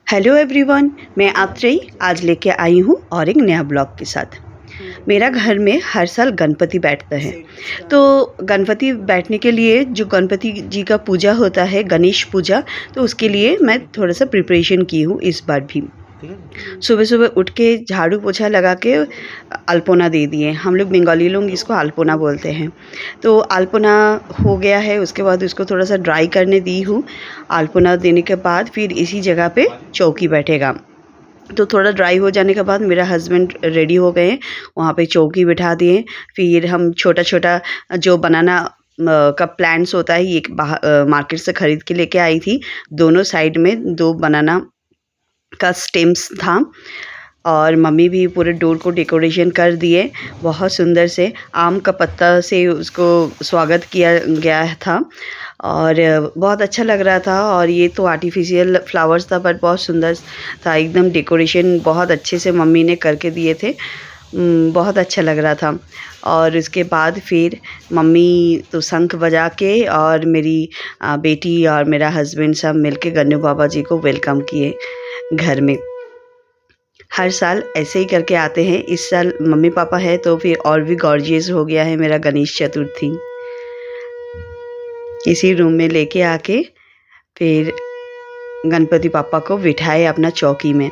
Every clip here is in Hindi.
हेलो एवरीवन, मैं आत्रेय आज लेके आई हूँ और एक नया ब्लॉग के साथ। मेरा घर में हर साल गणपति बैठता है। तो गणपति बैठने के लिए जो गणपति जी का पूजा होता है, गणेश पूजा, तो उसके लिए मैं थोड़ा सा प्रिपरेशन की हूँ इस बार भी। सुबह सुबह उठ के झाड़ू पोछा लगा के अल्पोना दे दिए। हम लोग बंगाली लोग इसको अल्पोना बोलते हैं। तो अल्पोना हो गया है, उसके बाद उसको थोड़ा सा ड्राई करने दी हूँ। अल्पोना देने के बाद फिर इसी जगह पे चौकी बैठेगा। तो थोड़ा ड्राई हो जाने के बाद मेरा हस्बैंड रेडी हो गए, वहाँ पे चौकी बिठा दिए। फिर हम छोटा छोटा जो बनाना का प्लांट्स होता है, एक मार्केट से ख़रीद के लेके आई थी। दोनों साइड में 2 बनाना का स्टेम्स था और मम्मी भी पूरे डोर को डेकोरेशन कर दिए बहुत सुंदर से। आम का पत्ता से उसको स्वागत किया गया था और बहुत अच्छा लग रहा था। और ये तो आर्टिफिशियल फ्लावर्स था बट बहुत सुंदर था, एकदम डेकोरेशन बहुत अच्छे से मम्मी ने करके दिए थे। बहुत अच्छा लग रहा था। और उसके बाद फिर मम्मी तो शंख बजा के और मेरी बेटी और मेरा हस्बैंड सब मिलके गन्नू बाबा जी को वेलकम किए घर में। हर साल ऐसे ही करके आते हैं। इस साल मम्मी पापा है तो फिर और भी गॉर्जियस हो गया है मेरा गणेश चतुर्थी। इसी रूम में लेके आके फिर गणपति पापा को बिठाए अपना चौकी में।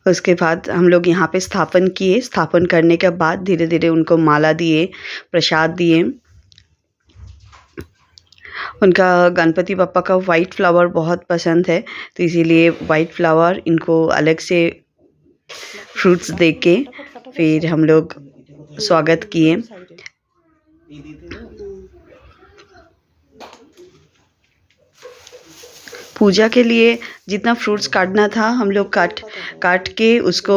उसके बाद हम लोग यहाँ पे स्थापन किए। स्थापन करने के बाद धीरे धीरे उनको माला दिए, प्रसाद दिए। उनका गणपति पापा का वाइट फ्लावर बहुत पसंद है, तो इसीलिए वाइट फ्लावर इनको अलग से फ्रूट्स दे के फिर हम लोग स्वागत किए। पूजा के लिए जितना फ्रूट्स काटना था हम लोग काट के उसको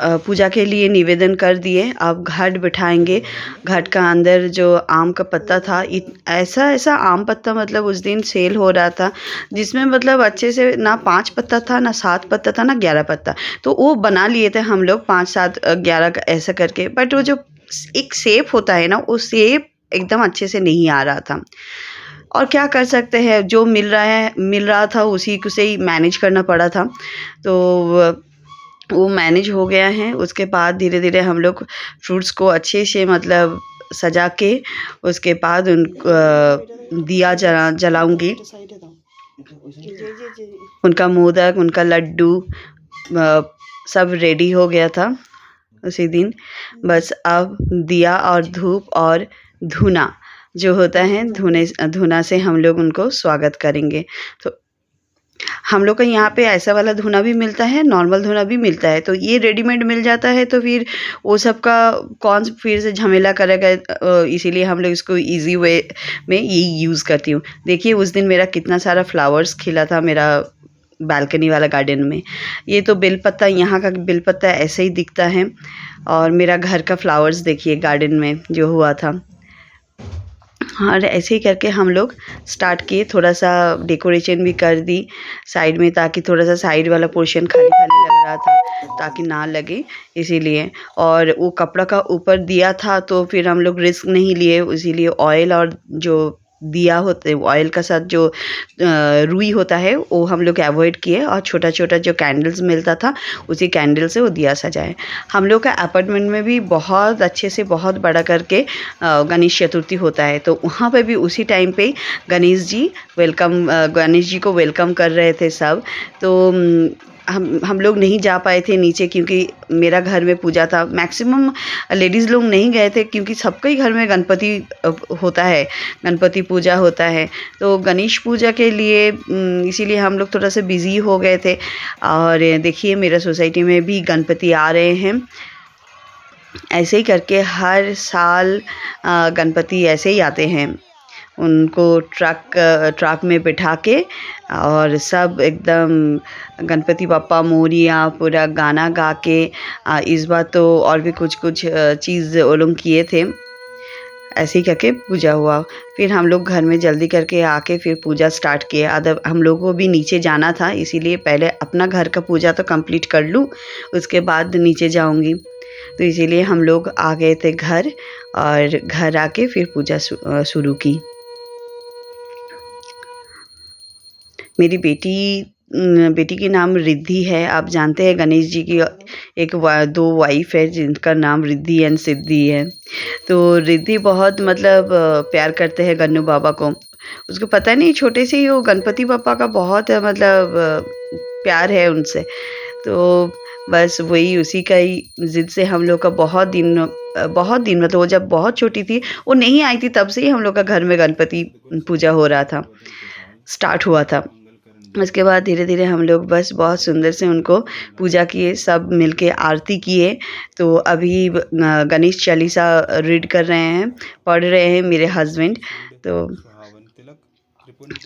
पूजा के लिए निवेदन कर दिए। अब घट बिठाएंगे। घट का अंदर जो आम का पत्ता था, ऐसा आम पत्ता मतलब उस दिन सेल हो रहा था, जिसमें मतलब अच्छे से ना 5 पत्ता था, ना 7 पत्ता था, ना 11 पत्ता। तो वो बना लिए थे हम लोग 5, 7, 11 ऐसा करके। बट वो जो एक शेप होता है ना, वो शेप एकदम अच्छे से नहीं आ रहा था। और क्या कर सकते हैं, जो मिल रहा था उसी को से ही मैनेज करना पड़ा था। तो वो मैनेज हो गया है। उसके बाद धीरे धीरे हम लोग फ्रूट्स को अच्छे से मतलब सजा के उसके बाद दिया जलाऊंगी। उनका मोदक, उनका लड्डू सब रेडी हो गया था उसी दिन। बस अब दिया और धूप और धुना जो होता है, धुना से हम लोग उनको स्वागत करेंगे। तो हम लोग का यहाँ पे ऐसा वाला धुना भी मिलता है, नॉर्मल धुना भी मिलता है। तो ये रेडीमेड मिल जाता है, तो फिर वो सब का कौन फिर से झमेला करेगा। इसीलिए हम लोग इसको इजी वे में ये यूज़ करती हूँ। देखिए उस दिन मेरा कितना सारा फ्लावर्स खिला था मेरा बालकनी वाला गार्डन में। ये तो बेलपत्ता, यहाँ का बेलपत्ता ऐसे ही दिखता है। और मेरा घर का फ्लावर्स देखिए गार्डन में जो हुआ था। और ऐसे ही करके हम लोग स्टार्ट किए। थोड़ा सा डेकोरेशन भी कर दी साइड में, ताकि थोड़ा सा साइड वाला पोर्शन खाली खाली लग रहा था, ताकि ना लगे इसीलिए। और वो कपड़ा का ऊपर दिया था तो फिर हम लोग रिस्क नहीं लिए, इसीलिए ऑयल और जो दिया होते ऑयल का साथ जो रुई होता है वो हम लोग अवॉइड किए। और छोटा छोटा जो कैंडल्स मिलता था उसी कैंडल से वो दिया सजाए। हम लोग का अपार्टमेंट में भी बहुत अच्छे से बहुत बड़ा करके गणेश चतुर्थी होता है। तो वहाँ पे भी उसी टाइम पे गणेश जी को वेलकम कर रहे थे सब। तो हम लोग नहीं जा पाए थे नीचे, क्योंकि मेरा घर में पूजा था। मैक्सिमम लेडीज़ लोग नहीं गए थे, क्योंकि सबके ही घर में गणपति होता है, गणपति पूजा होता है। तो गणेश पूजा के लिए इसीलिए हम लोग थोड़ा सा बिज़ी हो गए थे। और देखिए मेरा सोसाइटी में भी गणपति आ रहे हैं। ऐसे ही करके हर साल गणपति ऐसे ही आते हैं। उनको ट्रक में बिठा के और सब एकदम गणपति बप्पा मोरिया पूरा गाना गा के। इस बार तो और भी कुछ चीज़ वो लोग किए थे। ऐसे ही करके पूजा हुआ। फिर हम लोग घर में जल्दी करके आके फिर पूजा स्टार्ट किया। हम लोगों को भी नीचे जाना था, इसीलिए पहले अपना घर का पूजा तो कंप्लीट कर लूँ, उसके बाद नीचे जाऊँगी। तो इसीलिए हम लोग आ गए थे घर, और घर आके फिर पूजा शुरू की। मेरी बेटी की नाम रिद्धि है। आप जानते हैं गणेश जी की दो वाइफ है जिनका नाम रिद्धि एंड सिद्धि है। तो रिद्धि बहुत मतलब प्यार करते हैं गन्नू बाबा को। उसको पता नहीं छोटे से ही वो गणपति बप्पा का बहुत मतलब प्यार है उनसे। तो बस वही उसी का ही ज़िद से हम लोग का बहुत दिन मतलब वो जब बहुत छोटी थी, वो नहीं आई थी तब से ही हम लोग का घर में गणपति पूजा हो रहा था, स्टार्ट हुआ था। उसके बाद धीरे-धीरे हम लोग बस बहुत सुंदर से उनको पूजा किए, सब मिलके आरती किए। तो अभी गणेश चालीसा रीड कर रहे हैं, पढ़ रहे हैं मेरे हस्बैंड। तो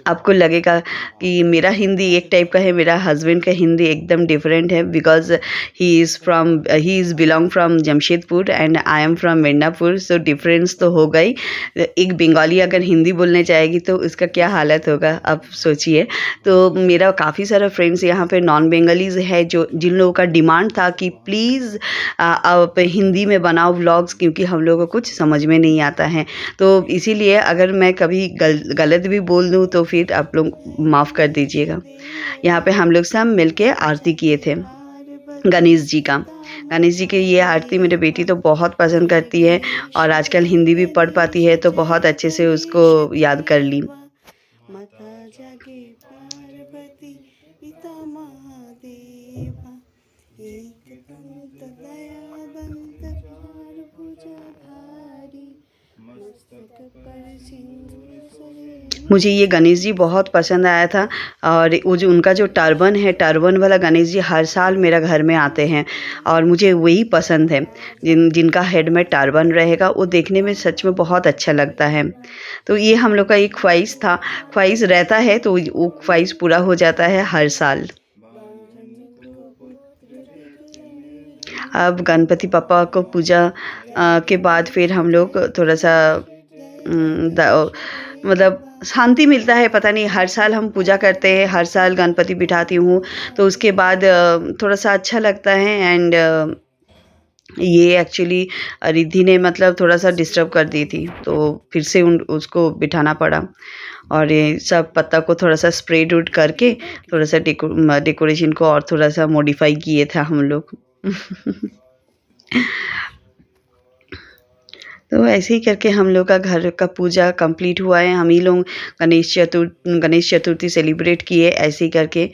आपको लगेगा कि मेरा हिंदी एक टाइप का है, मेरा हस्बैंड का हिंदी एकदम डिफरेंट है, because he is belong from Jamshedpur and I am from Midnapore, so difference तो होगा ही। एक बंगाली अगर हिंदी बोलने जाएगी तो उसका क्या हालत होगा आप सोचिए। तो मेरा काफ़ी सारा फ्रेंड्स यहाँ पे नॉन बंगालीज़ है जो जिन लोगों का डिमांड था कि प्लीज़ आप हिंदी में बनाओ व्लॉग्स, क्योंकि हम लोगों को कुछ समझ में नहीं आता है। तो इसीलिए अगर मैं कभी गलत भी बोल दूँ तो फिर आप लोग माफ़ कर दीजिएगा। यहाँ पे हम लोग सब मिलके आरती किए थे गणेश जी का। गणेश जी की ये आरती मेरी बेटी तो बहुत पसंद करती है और आजकल हिंदी भी पढ़ पाती है, तो बहुत अच्छे से उसको याद कर ली। माता जागे पार्वती पिता महादेवा, एक दंत दयावंत चार भुजधारी, मस्तक पर सिंदूर सरे। मुझे ये गणेश जी बहुत पसंद आया था। और वो जो उनका जो टर्बन है, टर्बन वाला गणेश जी हर साल मेरा घर में आते हैं और मुझे वही पसंद है। जिनका हेड में टर्बन रहेगा वो देखने में सच में बहुत अच्छा लगता है। तो ये हम लोग का एक ख्वाहिश था, ख्वाहिश रहता है तो वो ख्वाहिश पूरा हो जाता है हर साल। अब गणपति पापा को पूजा के बाद फिर हम लोग थोड़ा सा मतलब शांति मिलता है, पता नहीं हर साल हम पूजा करते हैं, हर साल गणपति बिठाती हूँ तो उसके बाद थोड़ा सा अच्छा लगता है। एंड ये एक्चुअली रिद्धि ने मतलब थोड़ा सा डिस्टर्ब कर दी थी, तो फिर से उसको बिठाना पड़ा। और ये सब पत्ता को थोड़ा सा स्प्रेड उड करके थोड़ा सा डेकोरेशन को और थोड़ा सा मॉडिफाई किए थे हम लोग। तो ऐसे ही करके हम लोग का घर का पूजा कंप्लीट हुआ है। हम ही लोग गणेश चतुर्थी सेलिब्रेट किए ऐसे ही करके।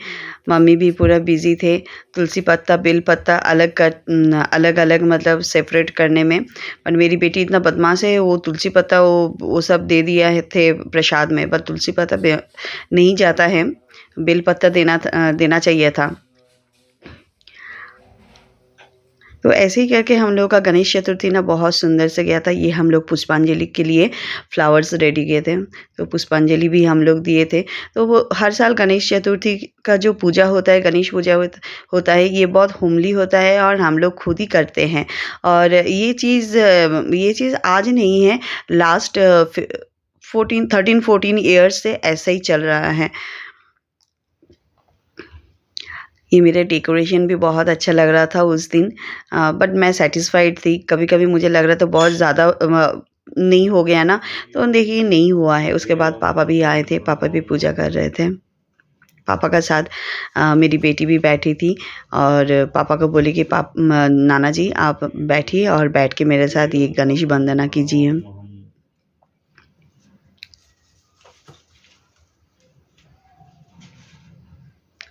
मम्मी भी पूरा बिज़ी थे, तुलसी पत्ता बेल पत्ता अलग अलग मतलब सेपरेट करने में। पर मेरी बेटी इतना बदमाश है, वो तुलसी पत्ता वो सब दे दिया है थे प्रसाद में, पर तुलसी पत्ता नहीं जाता है, बेल पत्ता देना चाहिए था। तो ऐसे ही करके हम लोग का गणेश चतुर्थी ना बहुत सुंदर से गया था। ये हम लोग पुष्पांजलि के लिए फ्लावर्स रेडी किए थे, तो पुष्पांजलि भी हम लोग दिए थे। तो वो हर साल गणेश चतुर्थी का जो पूजा होता है, गणेश पूजा होता है, ये बहुत होमली होता है और हम लोग खुद ही करते हैं। और ये चीज़ आज नहीं है, लास्ट 13-14 ईयर्स से ऐसा ही चल रहा है। ये मेरा डेकोरेशन भी बहुत अच्छा लग रहा था उस दिन, बट मैं सैटिस्फाइड थी। कभी-कभी मुझे लग रहा था बहुत ज़्यादा नहीं हो गया ना, तो देखिए नहीं हुआ है। उसके बाद पापा भी आए थे, पापा भी पूजा कर रहे थे। पापा का साथ मेरी बेटी भी बैठी थी और पापा को बोली कि नाना जी आप बैठिए और बैठ के मेरे साथ ये गणेश वंदना कीजिए।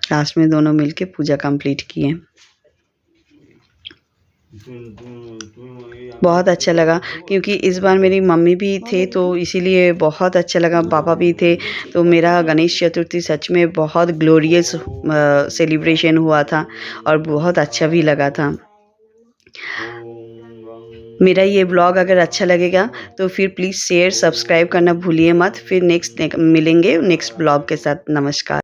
लास्ट में दोनों मिलके पूजा कंप्लीट किए। बहुत अच्छा लगा क्योंकि इस बार मेरी मम्मी भी थे तो इसीलिए बहुत अच्छा लगा, पापा भी थे। तो मेरा गणेश चतुर्थी सच में बहुत ग्लोरियस सेलिब्रेशन हुआ था और बहुत अच्छा भी लगा था। मेरा ये ब्लॉग अगर अच्छा लगेगा तो फिर प्लीज़ शेयर सब्सक्राइब करना भूलिए मत। फिर नेक्स्ट मिलेंगे नेक्स्ट ब्लॉग के साथ। नमस्कार।